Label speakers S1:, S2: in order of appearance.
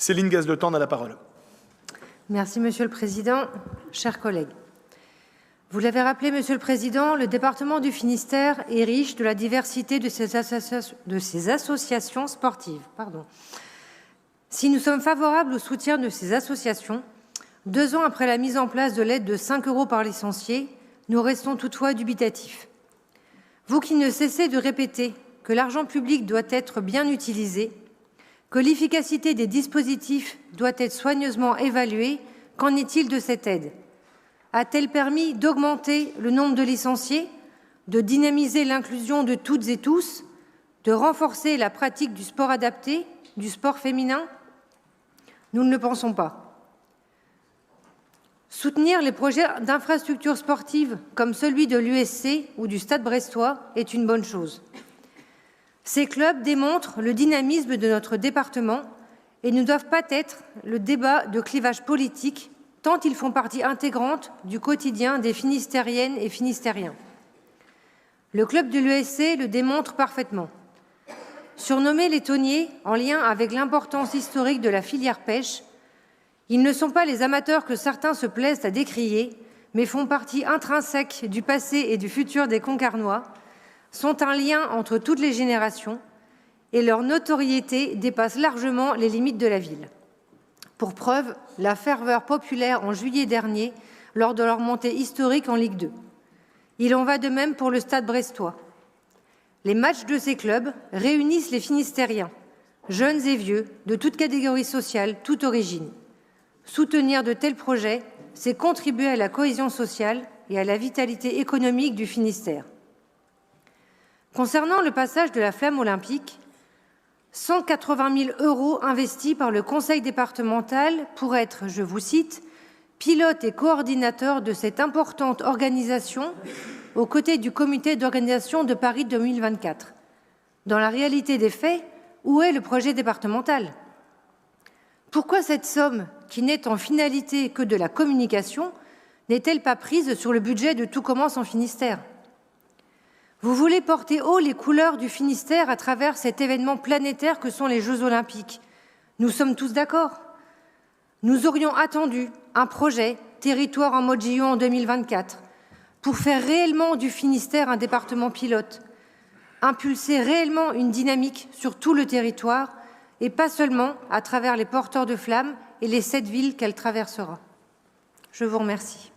S1: Céline Gazletendre a la parole.
S2: Merci, Monsieur le Président. Chers collègues, vous l'avez rappelé, Monsieur le Président, le département du Finistère est riche de la diversité de ses associations sportives. Si nous sommes favorables au soutien de ces associations, 2 ans après la mise en place de l'aide de 5 € par licencié, nous restons toutefois dubitatifs. Vous qui ne cessez de répéter que l'argent public doit être bien utilisé, que l'efficacité des dispositifs doit être soigneusement évaluée, qu'en est-il de cette aide? A-t-elle permis d'augmenter le nombre de licenciés, de dynamiser l'inclusion de toutes et tous, de renforcer la pratique du sport adapté, du sport féminin? Nous ne le pensons pas. Soutenir les projets d'infrastructures sportives comme celui de l'USC ou du Stade brestois est une bonne chose. Ces clubs démontrent le dynamisme de notre département et ne doivent pas être le débat de clivage politique, tant ils font partie intégrante du quotidien des Finistériennes et Finistériens. Le club de l'USC le démontre parfaitement. Surnommés les Tonniers, en lien avec l'importance historique de la filière pêche, ils ne sont pas les amateurs que certains se plaisent à décrier, mais font partie intrinsèque du passé et du futur des Concarnois, sont un lien entre toutes les générations et leur notoriété dépasse largement les limites de la ville. Pour preuve, la ferveur populaire en juillet dernier lors de leur montée historique en Ligue 2. Il en va de même pour le Stade brestois. Les matchs de ces clubs réunissent les Finistériens, jeunes et vieux, de toute catégorie sociale, toute origine. Soutenir de tels projets, c'est contribuer à la cohésion sociale et à la vitalité économique du Finistère. Concernant le passage de la flamme olympique, 180 000 € investis par le Conseil départemental pour être, je vous cite, « pilote et coordinateur de cette importante organisation aux côtés du comité d'organisation de Paris 2024 ». Dans la réalité des faits, où est le projet départemental? Pourquoi cette somme, qui n'est en finalité que de la communication, n'est-elle pas prise sur le budget de Tout commence en Finistère? Vous voulez porter haut les couleurs du Finistère à travers cet événement planétaire que sont les Jeux Olympiques. Nous sommes tous d'accord. Nous aurions attendu un projet territoire en mode JO en 2024 pour faire réellement du Finistère un département pilote, impulser réellement une dynamique sur tout le territoire et pas seulement à travers les porteurs de flammes et les 7 villes qu'elle traversera. Je vous remercie.